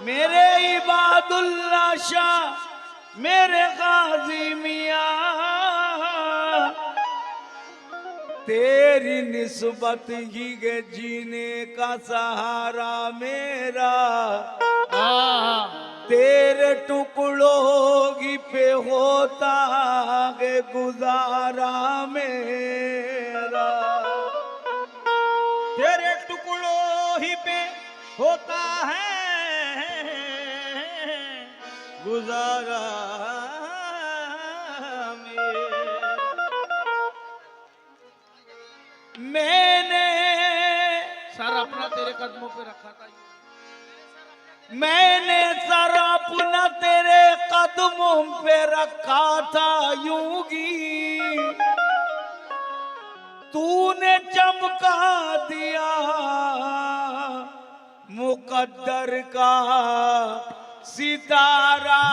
मेरे इबादुल्ला शाह, मेरे गाजी मियाँ, तेरी निस्बत ही के जीने का सहारा मेरा, तेरे टुकड़ों की पे होता है गुजारा मेरा, तेरे टुकड़ों ही पे होता है गुजारा मैंने सर अपना तेरे कदमों पे रखा था। मैंने सर अपना तेरे कदमों पे रखा था यूंगी, तूने चमका दिया मुकद्दर का सितारा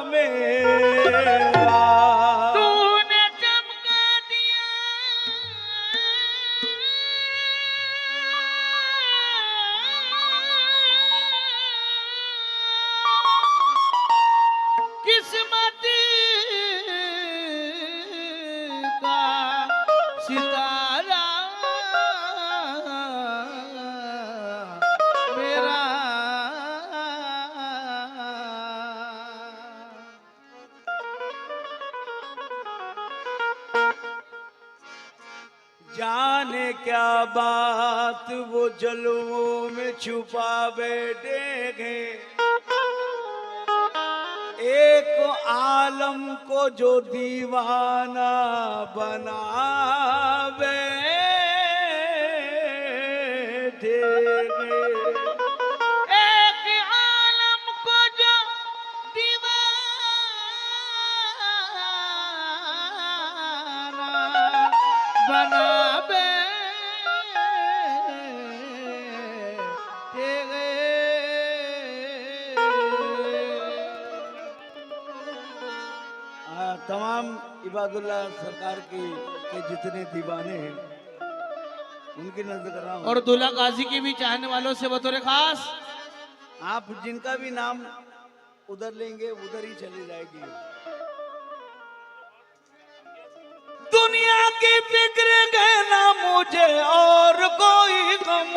मेरा, तूने चमका दिया किस्मत का सितारा मेरा। जाने क्या बात वो जलवों में छुपा बैठे हैं, एक आलम को जो दीवाना बना बैठे हैं। एक आलम को जो दीवाना बना बैठे गए। तमाम इबादुल्लाह सरकार के जितने दीवाने हैं उनकी नजर कर रहा हूं, और दूल्हा गाजी के भी चाहने वालों से बतौर खास आप जिनका भी नाम उधर लेंगे उधर ही चली जाएगी। दुनिया की फिक्र कहना मुझे और कोई गम,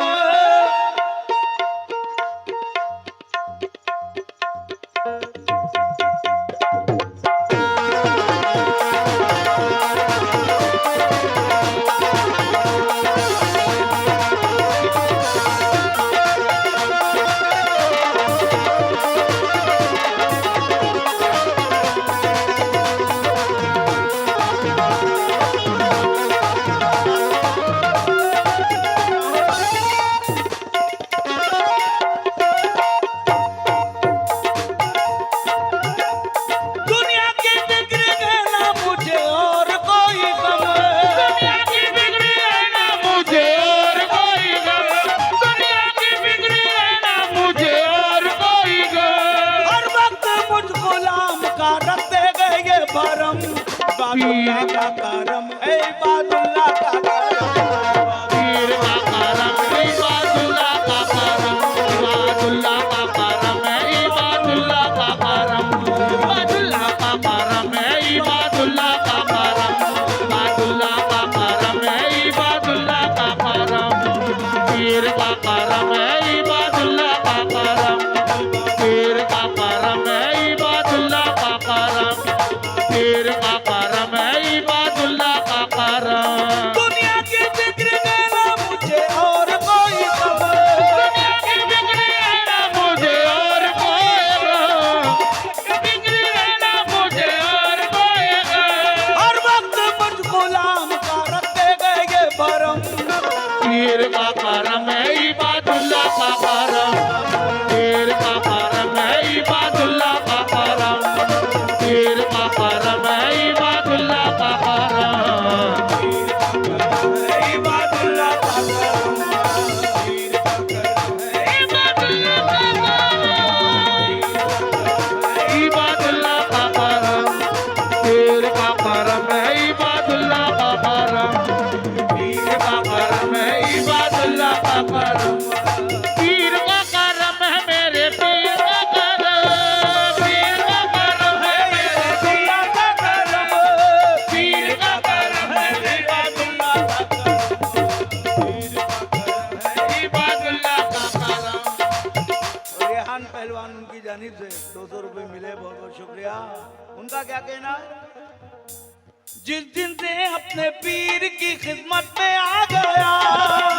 इबादुल्लाह का करम, इबादुल्लाह का करम, पीर का करम, इबादुल्लाह का करम, इबादुल्लाह का करम है, इबादुल्लाह का करम, इबादुल्लाह का करम है, इबादुल्लाह का करम, इबादुल्लाह का करम है, इबादुल्लाह का करम, पीर का करम है, इबादुल्लाह का करम, पीर का करम है, इबादुल्लाह का करम, पीर का करम है, इबादुल्लाह का करम। दुनिया मेहरबान उनकी जानिब से 200 रुपए मिले, बहुत बहुत शुक्रिया। उनका क्या कहना है? जिस दिन से अपने पीर की खिदमत में आ गया,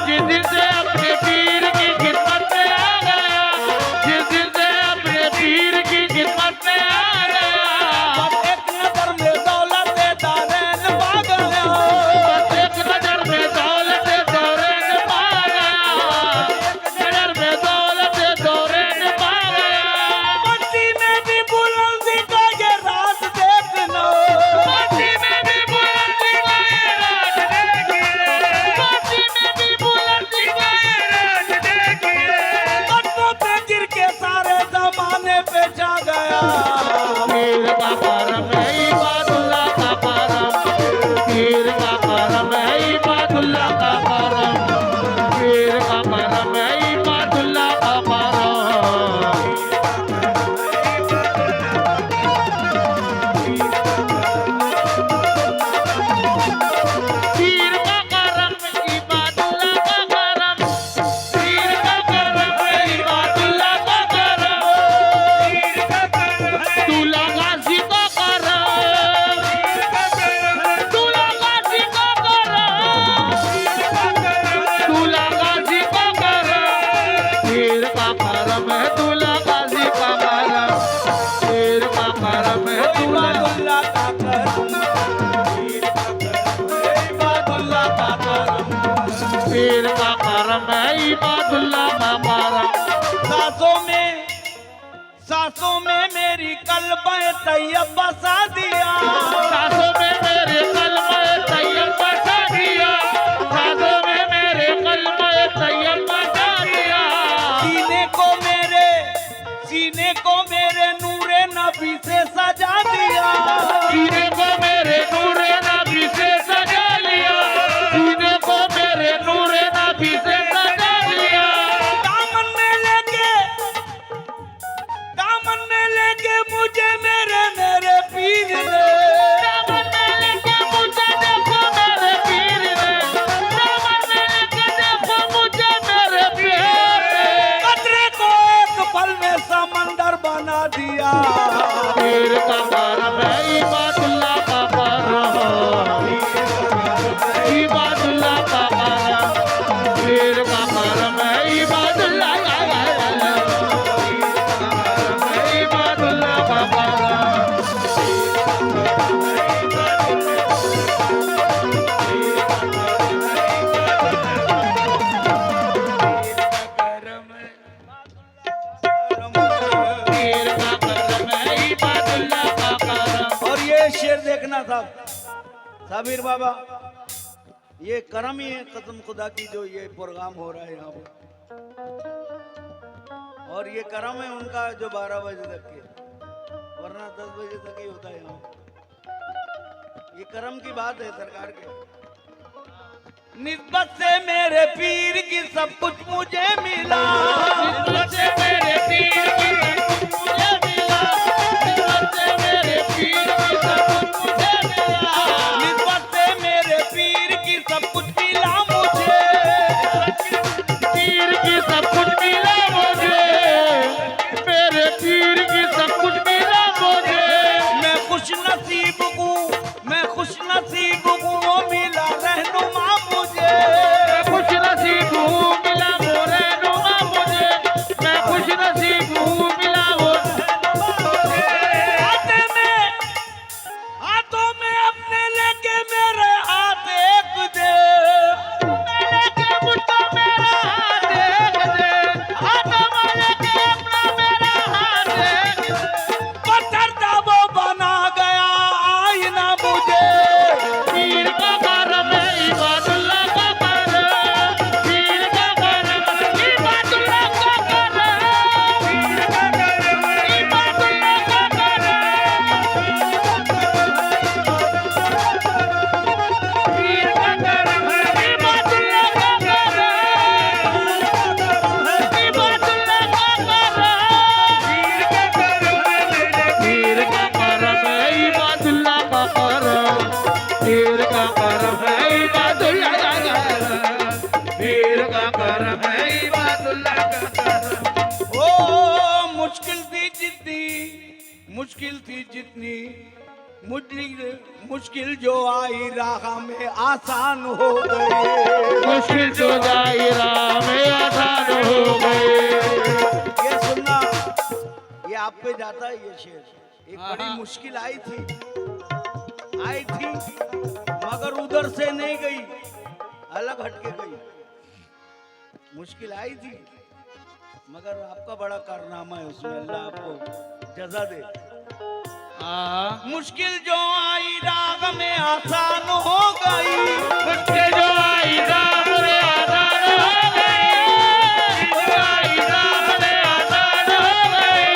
जिस दिन से अपने पीर की खिदमत में आ गया, जिस दिन से अपने पीर की खिदमत में आ गया, बस एक नजर में दौलत दारैन पा गया, बस एक नजर में दौलत दौरैन पा गया, नजर में दौलत दौरैन पा गया। मट्टी में भी बुलंदी का ये राज देखना, मट्टी में भी बुलंदी का ये राज देखिए, मट्टी में भी बुलंदी का ये राज देखिए, कदमों पे गिर के सारे जमाने पे जा गया। पीर का करम है इबादुल्लाह का करम, पीर का करम है इबादुल्लाह का करम, पीर का करम है इबादुल्लाह का करम। पीर का करम इबादुल्लाह का करम, पीर का करम इबादुल्लाह का करम, दूल्हा गाजी का करम, दूल्हा गाजी का करम, दूल्हा गाजी का करम, पीर का करम है दूल्हा गाजी का करम, पीर का करम है दूल्हा इबादुल्लाह का करम, इबादुल्लाह का करम। पीर का करम है इबादुल्लाह का करम। सांसों में मेरी कल्बे तैयब बसा दिया, सांसों में मेरे कलमे तैयब बसा दिया, सांसों में मेरे कलमे तैयब बसा दिया, सीने को मेरे नूरे नबी से सजा दिया, सीने को मेरे नूरे नबी से सजा लिया, सीने को मेरे नूरे नबी से सजा लिया। दामन में लेके मुझे मेरे पीर ने, दामन में लेके मुझे देखो मेरे पीर ने, दामन में लेके देखो मुझे मेरे पीर ने, कतरे को एक पल में समंदर बना दिया। पीर का करम है इबादुल्लाह का करम, इबादुल्लाह का करम, पीर का करम है इबादुल्लाह का करम, इबादुल्लाह का करम। पीर का करम है इबादुल्लाह का करम। और ये शेर देखना साहब, साबिर बाबा, ये करम ही है कसम खुदा की जो ये प्रोग्राम हो रहा है यहाँ पर, और ये करम है उनका जो 12 बजे तक के, वरना 10 बजे तक ही होता है यहाँ। ये करम की बात है सरकार के। निस्बत से मेरे पीर की सब कुछ मुझे मिला, निस्बत से मेरे पीर की सब कुछ मुझे मिला, निस्बत से मेरे पीर की सब कुछ मुझे मिला, निस्बत से मेरे पीर की सब कुछ मिला मुझे, पीर की सब कुछ मिला मुझे, मेरे पीर की सब कुछ मिला मुझे। मैं खुश नसीब हूँ वो मिला रहनुमा मुझे, मैं खुश नसीब हूँ मिला वो रहनुमा मुझे, मैं खुश नसीब हूँ मिला वो रहनुमा मुझे। हाथों में अपने लेके मेरे हाथ एक दे, लेके मुझको मेरा हाथ एक दे, हाथों में लेके अपना मेरा हाथ एक दे। पत्थर था वो बना गया आईना मुझे, पीर का करम है इबादुल्लाह का करम, पीर का करम है इबादुल्लाह का करम, पीर का करम है इबादुल्लाह का करम, पीर का करम है इबादुल्लाह का करम, इबादुल्लाह का करम, पीर का करम है इबादुल्लाह का करम, पीर का करम है इबादुल्लाह का करम, पीर का करम है इबादुल्लाह का करम। ओ मुश्किल मुश्किल थी जितनी मुश्किल जो आई राह में आसान हो गई। मुश्किल जो दायरा में आसान हो गए। ये सुनना, ये आप पे जाता है ये शेर। एक बड़ी मुश्किल आई थी मगर उधर से नहीं गई, अलग हटके गई। मुश्किल आई थी मगर आपका बड़ा कारनामा है उसमें, अल्लाह आपको जजा दे। मुश्किल जो आई राग में आसान हो गई। मुश्किल जो आई राग में आसान हो गई। आई राग में आसान हो गई।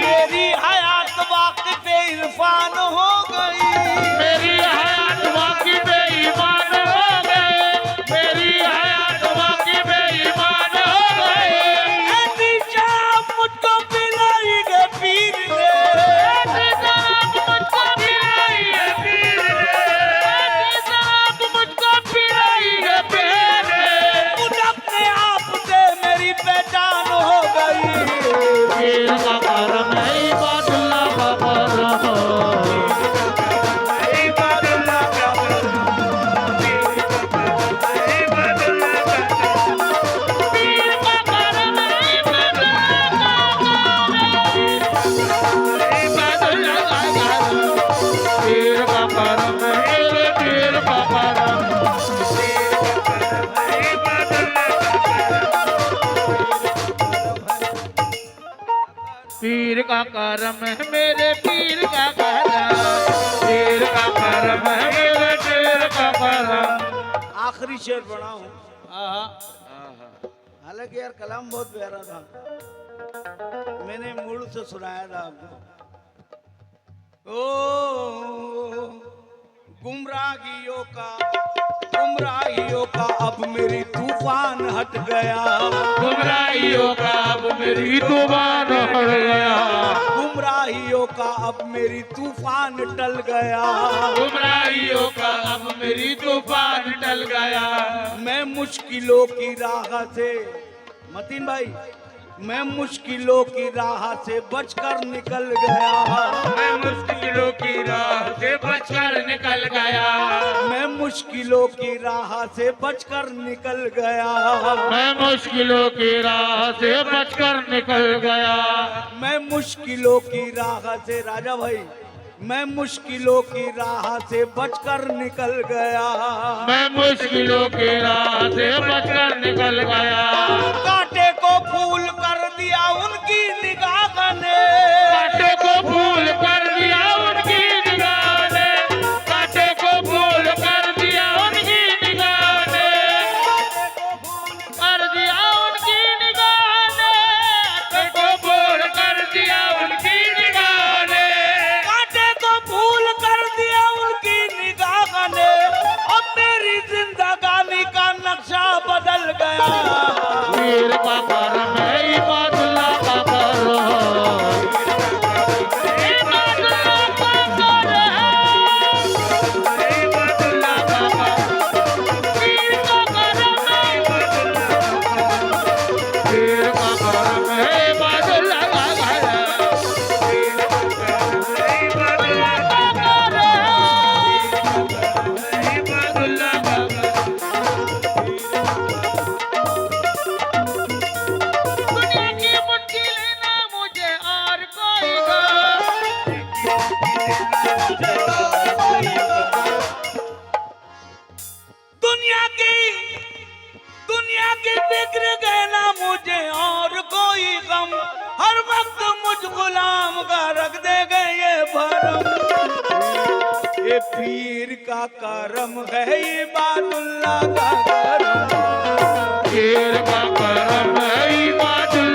मेरी हयात वाक़िफ़ इरफान हो गई। मेरी हयात वाक़िफ़ ईमान हो गई। मेरी हयात वाक़िफ़ ईमान हो गई। ऐसी शराब मुझको पिलाएंगे पीर ने। ऐसी शराब मुझको पिलाएंगे पीर ने। ऐसी शराब मुझको पिलाएंगे पीर ने। खुद अपने आप से मेरी पहचान हो गई। पीर का करम है, इबादुल्लाह का करम है। इबादुल्लाह का पीर का करम है, इबादुल्लाह का करम। पीर का करम है, मेरे पीर का करम। पीर का करम है, मेरे पीर का करम। पीर का करम है, मेरे पीर का करम। आखिरी शेर पढ़ा हूँ। हालांकि यार कलाम बहुत प्यारा था, मैंने मूड से सुनाया था आपको। ओ गुमराहियों का अब मेरी तूफान हट गया। गुमराहियों का अब मेरी तूफान हट गया। गुमराहियों का अब मेरी तूफान टल गया। गुमराहियों का अब मेरी तूफान टल गया। मैं मुश्किलों की राह से, मतीन भाई, मैं मुश्किलों की राह से बचकर निकल गया। मैं मुश्किलों की राह से बचकर निकल गया। मैं मुश्किलों की राह से बचकर निकल गया। मैं मुश्किलों की राह से बचकर निकल गया। मैं मुश्किलों की राह से, राजा भाई, मैं मुश्किलों की राह से बचकर निकल गया। मैं मुश्किलों की राह से बचकर निकल गया। कांटे को फूल कर दिया उनकी निगाह ने। कांटे को फूल कर दिया उनकी निगाह ने। कांटे को फूल कर दिया उनकी निगाह ने। कर दिया उनकी निगाह ने। कांटे को फूल कर दिया उनकी निगाह ने। कांटे को फूल कर दिया उनकी निगाह ने। अब मेरी जिंदगानी का नक्शा बदल गया। पीर का करम है, इबादुल्लाह का करम है। इबादुल्लाह का करम है। इबादुल्लाह का करम। पीर का करम है। पीर का करम है, इबादुल्लाह का करम। इबादुल्लाह का करम है। इबादुल्लाह का करम। दुनिया की मुट्ठी लेना मुझे और कोई दुनिया की फिक्र कहना मुझे और कोई गम। हर वक्त मुझ गुलाम का रख दे गए ये भरम। ये पीर का करम है, इबादुल्लाह का करम। पीर का करम है, इबादुल्लाह